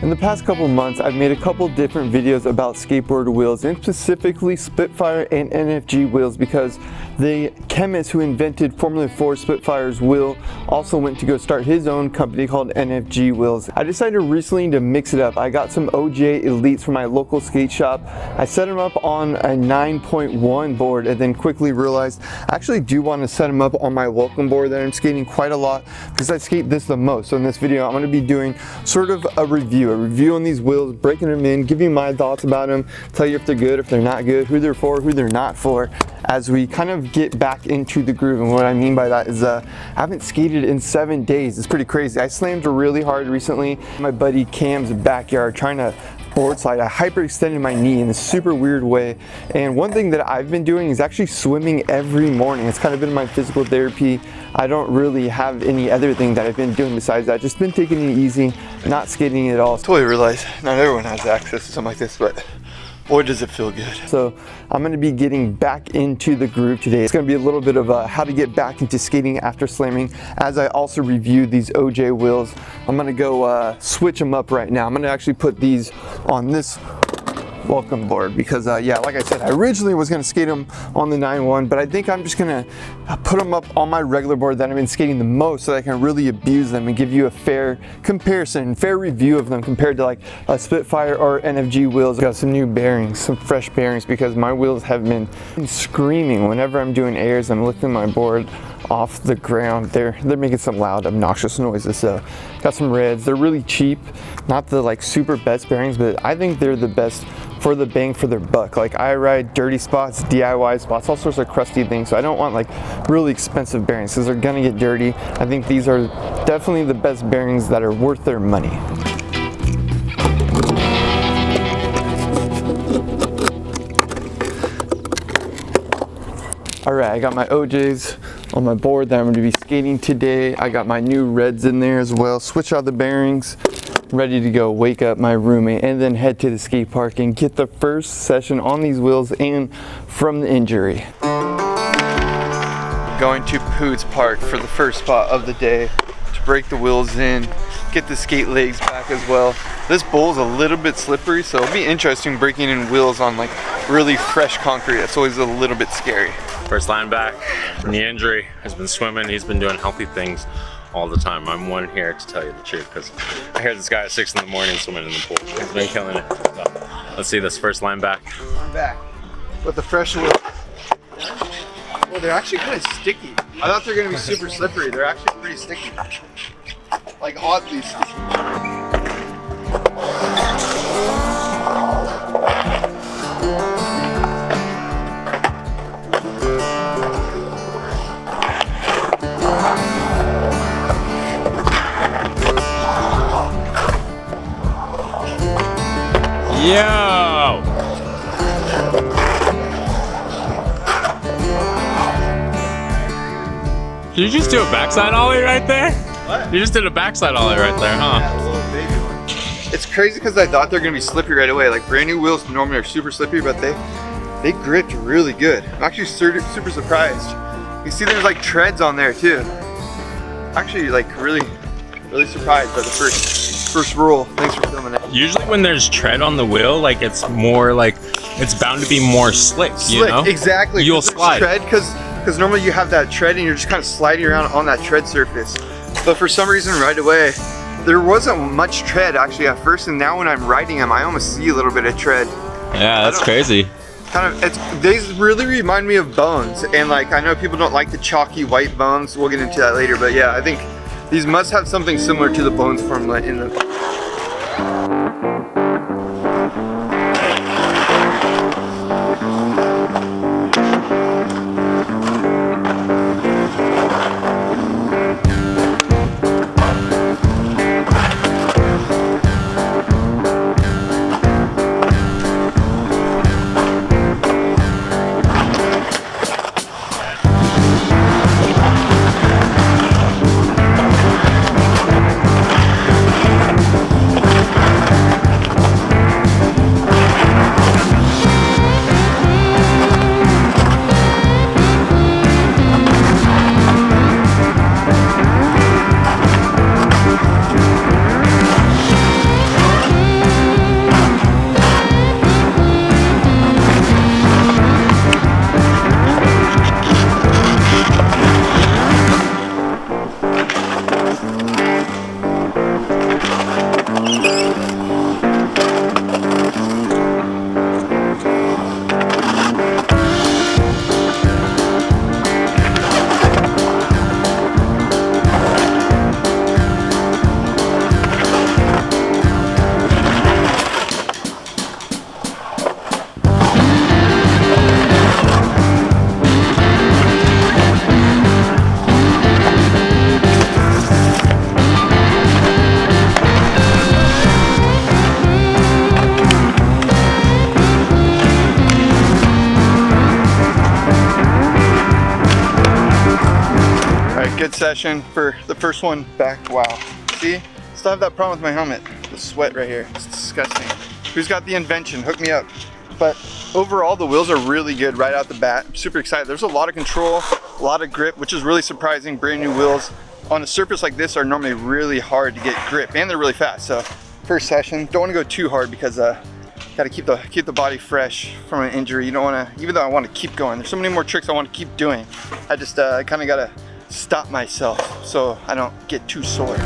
In the past couple months, I've made a couple different videos about skateboard wheels, and specifically Spitfire and NFG wheels, because the chemist who invented Formula 4 Spitfire's wheel also went to go start his own company called NFG Wheels. I decided recently to mix it up. I got some OJ Elites from my local skate shop. I set them up on a 9.1 board and then quickly realized I actually do want to set them up on my welcome board that I'm skating quite a lot because I skate this the most. So in this video, I'm going to be doing sort of a review on these wheels, breaking them in, giving my thoughts about them, tell you if they're good, if they're not good, who they're for, who they're not for, as we kind of get back into the groove. And what I mean by that is I haven't skated in 7 days. It's pretty crazy. I slammed really hard recently in my buddy Cam's backyard trying to board slide. I hyperextended my knee in a super weird way. And one thing that I've been doing is actually swimming every morning. It's kind of been my physical therapy. I don't really have any other thing that I've been doing besides that. Just been taking it easy, not skating at all. Totally realize not everyone has access to something like this, but boy does it feel good. So I'm going to be getting back into the groove today. It's going to be a little bit of how to get back into skating after slamming, as I also review these OJ wheels. I'm going to go switch them up right now. I'm going to actually put these on this welcome board because yeah, like I said, I originally was going to skate them on the 9.1, but I think I'm just going to put them up on my regular board that I've been skating the most so that I can really abuse them and give you a fair comparison, fair review of them compared to like a Spitfire or NFG wheels. I got some new bearings, some fresh bearings, because my wheels have been screaming whenever I'm doing airs. I'm lifting my board off the ground. They're making some loud, obnoxious noises. So got some reds. They're really cheap, not the like super best bearings, but I think they're the best for the bang for their buck. Like I ride dirty spots, DIY spots, all sorts of crusty things. So I don't want like really expensive bearings because they're gonna get dirty. I think these are definitely the best bearings that are worth their money. All right, I got my OJs on my board that I'm gonna be skating today. I got my new reds in there as well. Switch out the bearings, ready to go wake up my roommate and then head to the skate park and get the first session on these wheels and from the injury. Going to Poods Park for the first spot of the day to break the wheels in, get the skate legs back as well. This bowl is a little bit slippery, so it'll be interesting breaking in wheels on like really fresh concrete. That's always a little bit scary. First line back from the injury, has been swimming, he's been doing healthy things all the time. I'm one here to tell you the truth because I hear this guy at 6 in the morning swimming in the pool. He's been killing it. So, let's see this first line back. I'm back with the fresh wheel. Well, they're actually kind of sticky. I thought they were going to be super slippery. They're actually pretty sticky. Like oddly sticky. Yo! Did you just do a backside ollie right there? What? You just did a backside ollie right there, huh? Yeah, a little baby one. It's crazy because I thought they're gonna be slippery right away. Like brand new wheels normally are super slippery, but they gripped really good. I'm actually super surprised. You see there's like treads on there too. Actually like really surprised by the first roll. Thanks for filming it. Usually when there's tread on the wheel, like it's more like, it's bound to be more slick, you know? Exactly. You'll slide. Tread, because normally you have that tread and you're just kind of sliding around on that tread surface. But for some reason right away, there wasn't much tread actually at first, and now when I'm riding them, I almost see a little bit of tread. Yeah, that's crazy. They really remind me of bones, and like I know people don't like the chalky white bones. We'll get into that later, but yeah, I think these must have something similar to the bones formula in them. Good session for the first one back. Wow. See? Still have that problem with my helmet. The sweat right here. It's disgusting. Who's got the invention? Hook me up. But overall, the wheels are really good right out the bat. I'm super excited. There's a lot of control, a lot of grip, which is really surprising. Brand new wheels on a surface like this are normally really hard to get grip, and they're really fast. So first session, don't want to go too hard because got to keep the body fresh from an injury. You don't want to, even though I want to keep going. There's so many more tricks I want to keep doing. I just kind of got to stop myself so I don't get too sore.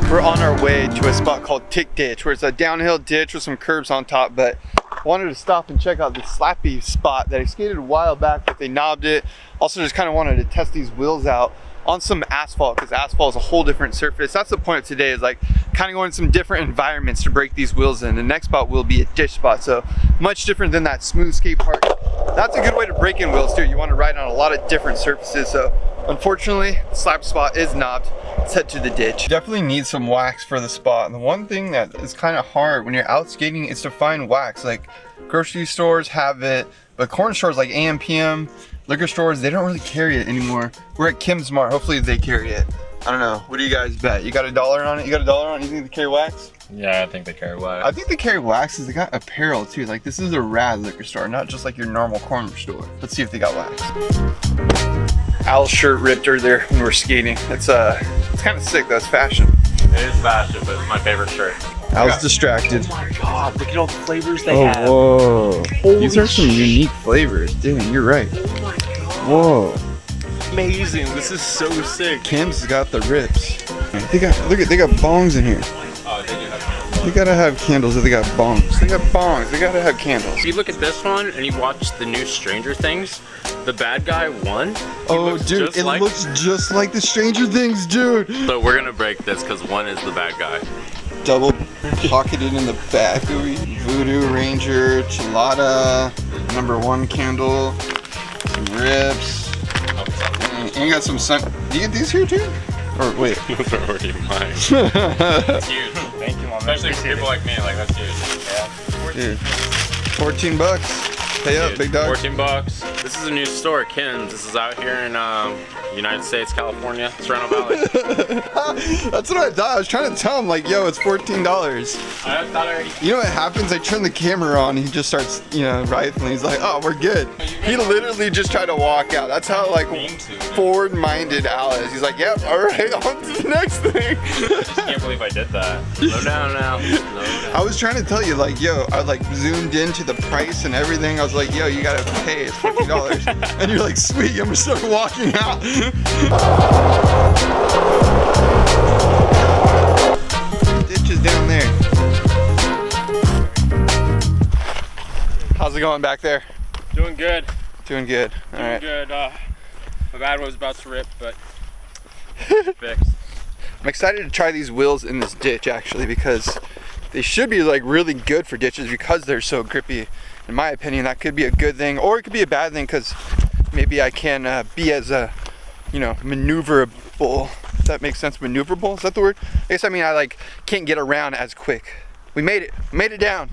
We're on our way to a spot called Tick Ditch, where it's a downhill ditch with some curbs on top, but wanted to stop and check out this slappy spot that I skated a while back, but they knobbed it. Also just kind of wanted to test these wheels out on some asphalt, because asphalt is a whole different surface. That's the point of today, is like kind of going to some different environments to break these wheels in. The next spot will be a ditch spot, so much different than that smooth skate park. That's a good way to break in wheels too. You want to ride on a lot of different surfaces. So unfortunately, the slap spot is knobbed. Let's head to the ditch. Definitely need some wax for the spot. And the one thing that is kind of hard when you're out skating is to find wax. Like grocery stores have it, but corner stores like AM/PM, liquor stores, they don't really carry it anymore. We're at Kim's Mart. Hopefully they carry it. I don't know. What do you guys bet? You got $1 on it? You got $1 on it? You think they carry wax? Yeah, I think they carry wax. I think they carry wax because they got apparel too. Like this is a rad liquor store, not just like your normal corner store. Let's see if they got wax. Al's shirt ripped earlier when we were skating. It's kind of sick though. It's fashion. It is fashion, but it's my favorite shirt. Al's distracted. Oh my god, look at all the flavors they have. Whoa. These are some shit. unique flavors. Dude, you're right. Oh my god. Whoa. Amazing. This is so sick. Kim's got the rips. They got bongs in here. Oh, they do have candles. They gotta have candles if they got bongs. They got bongs. They gotta have candles. If you look at this one and you watch the new Stranger Things, the bad guy won. Oh, dude, it looks just like the Stranger Things, dude. So we're gonna break this because one is the bad guy. Double pocketed in the back. Voodoo Ranger, Chilada, #1 candle, some rips. And you got some sun. Do you get these here too? Or wait. Those are already mine. That's huge. Thank you, Mom. Especially for people like me, like that's huge. Yeah. Dude, 14 bucks. Pay up, big dog. 14 bucks. This is a new store, Kim's. This is out here in United States, California, Serrano Valley. That's what I thought. I was trying to tell him, like, yo, it's $14. I thought I already. You know what happens? I turn the camera on, and he just starts, rifling. He's like, oh, we're good. He literally just tried to walk out. That's how, like, forward-minded Al is. He's like, yep, all right, on to the next thing. I just can't believe I did that. Slow down now. Slow down. I was trying to tell you, like, yo, I like zoomed into the price and everything. I was like, yo, you gotta pay. It's $14. And you're like, sweet, I'm gonna start walking out. Ditch is down there. How's it going back there? Doing good. Doing good. All right. Good. My bad one was about to rip, but fixed. I'm excited to try these wheels in this ditch actually, because they should be like really good for ditches because they're so grippy. In my opinion, that could be a good thing, or it could be a bad thing because maybe I can be as maneuverable. If that makes sense, maneuverable, is that the word? I guess I mean I like can't get around as quick. We made it down.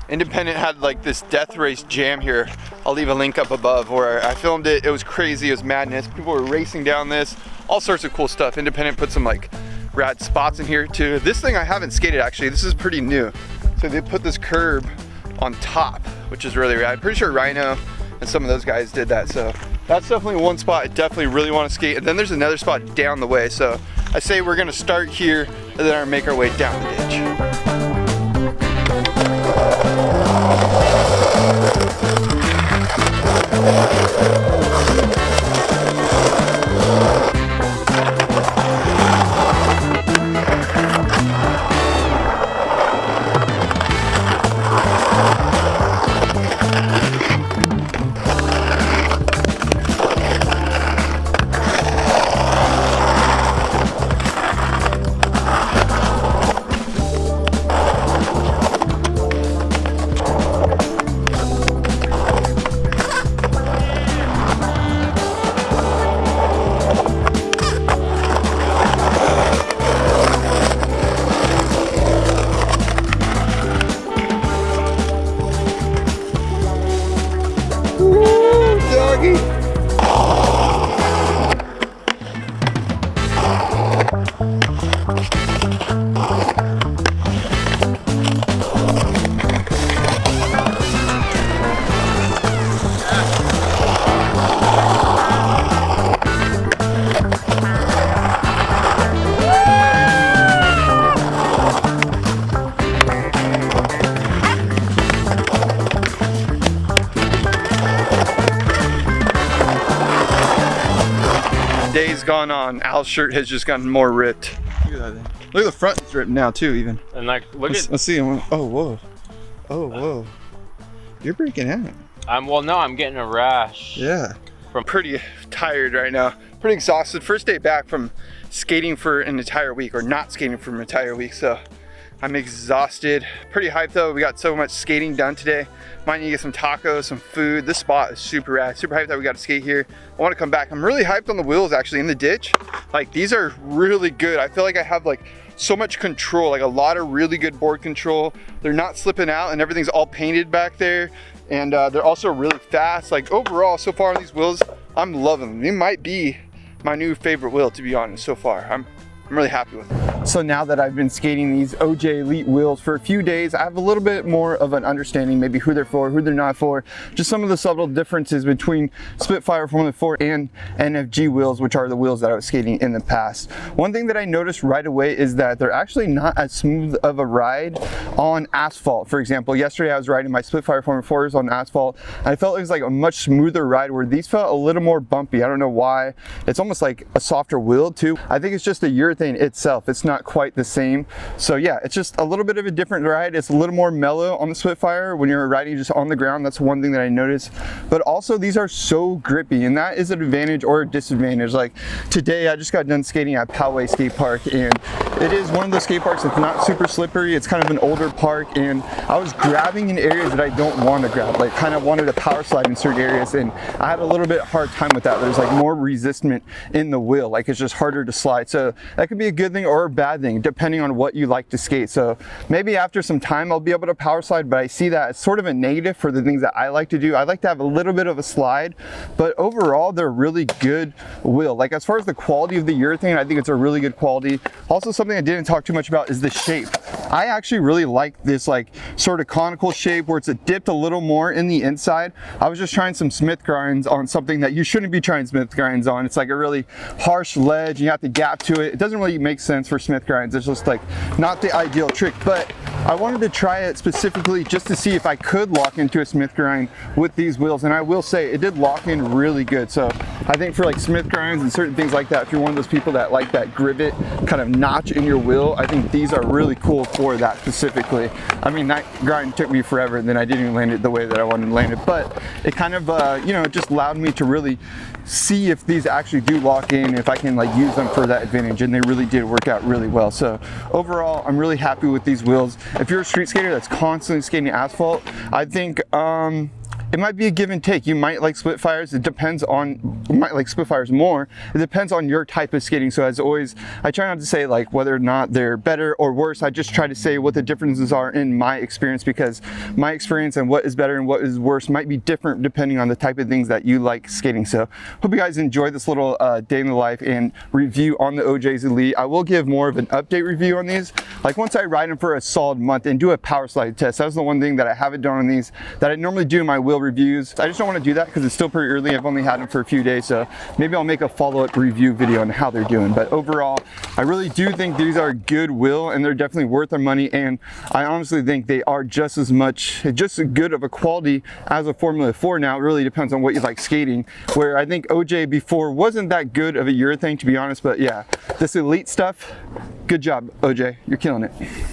Independent had like this death race jam here. I'll leave a link up above where I filmed it. It was crazy, it was madness. People were racing down this, all sorts of cool stuff. Independent put some like rad spots in here too. This thing I haven't skated actually, this is pretty new. So they put this curb on top, which is really rad. I'm pretty sure Rhino and some of those guys did that. So that's definitely one spot I definitely really want to skate. And then there's another spot down the way. So I say we're gonna start here and then make our way down the ditch. has gone on. Al's shirt has just gotten more ripped. Look at that thing. Look at the front, it's ripped now too even. And like, let's see him. Oh, whoa. Oh, whoa. You're breaking out. I'm getting a rash. Yeah. I'm pretty tired right now. Pretty exhausted. First day back from skating for an entire week, or not skating for an entire week, so I'm exhausted. Pretty hyped though. We got so much skating done today. Might need to get some tacos, some food. This spot is super rad. Super hyped that we got to skate here. I want to come back. I'm really hyped on the wheels actually in the ditch. Like these are really good. I feel like I have like so much control, like a lot of really good board control. They're not slipping out and everything's all painted back there. And they're also really fast. Like overall, so far on these wheels, I'm loving them. They might be my new favorite wheel, to be honest, so far. I'm really happy with them. So now that I've been skating these OJ Elite wheels for a few days, I have a little bit more of an understanding, maybe who they're for, who they're not for, just some of the subtle differences between Spitfire Formula 4 and NFG wheels, which are the wheels that I was skating in the past. One thing that I noticed right away is that they're actually not as smooth of a ride on asphalt. For example, yesterday I was riding my Spitfire Formula 4s on asphalt, and I felt it was like a much smoother ride, where these felt a little more bumpy. I don't know why. It's almost like a softer wheel too. I think it's just the urethane itself. It's not quite the same. So yeah, it's just a little bit of a different ride. It's a little more mellow on the Spitfire when you're riding just on the ground. That's one thing that I noticed. But also these are so grippy, and that is an advantage or a disadvantage. Like today I just got done skating at Poway Skate Park, and it is one of those skate parks that's not super slippery. It's kind of an older park, and I was grabbing in areas that I don't want to grab, like kind of wanted to power slide in certain areas, and I had a little bit hard time with that. There's like more resistance in the wheel, like it's just harder to slide. So that could be a good thing or a bad thing depending on what you like to skate. So maybe after some time I'll be able to power slide, but I see that as sort of a negative for the things that I like to do. I like to have a little bit of a slide, but overall they're really good wheel. Like as far as the quality of the urethane, I think it's a really good quality. Also, something I didn't talk too much about is the shape. I actually really like this like sort of conical shape where it's dipped a little more in the inside. I was just trying some Smith grinds on something that you shouldn't be trying Smith grinds on. It's like a really harsh ledge, you have to gap to it. It doesn't really make sense for Smith grinds. It's just like not the ideal trick, but I wanted to try it specifically just to see if I could lock into a Smith grind with these wheels, and I will say it did lock in really good. So I think for like Smith grinds and certain things like that, if you're one of those people that like that grivet kind of notch in your wheel, I think these are really cool for that specifically. I mean, that grind took me forever, and then I didn't even land it the way that I wanted to land it, but it kind of you know, it just allowed me to really see if these actually do lock in, if I can like use them for that advantage, and they really did work out really well. So overall, I'm really happy with these wheels. If you're a street skater that's constantly skating asphalt, I think it might be a give and take. You might like Spitfires. It depends on, you might like Spitfires more. It depends on your type of skating. So as always, I try not to say like whether or not they're better or worse. I just try to say what the differences are in my experience, because my experience and what is better and what is worse might be different depending on the type of things that you like skating. So hope you guys enjoyed this little day in the life and review on the OJ's Elite. I will give more of an update review on these, like once I ride them for a solid month and do a power slide test. That was the one thing that I haven't done on these that I normally do in my wheel reviews. I just don't want to do that because it's still pretty early. I've only had them for a few days, so maybe I'll make a follow-up review video on how they're doing. But overall, I really do think these are a good wheel, and they're definitely worth their money, and I honestly think they are just as good of a quality as a Formula 4 now. It really depends on what you like skating, where I think OJ before wasn't that good of a urethane, to be honest. But yeah, this Elite stuff, good job OJ, you're killing it.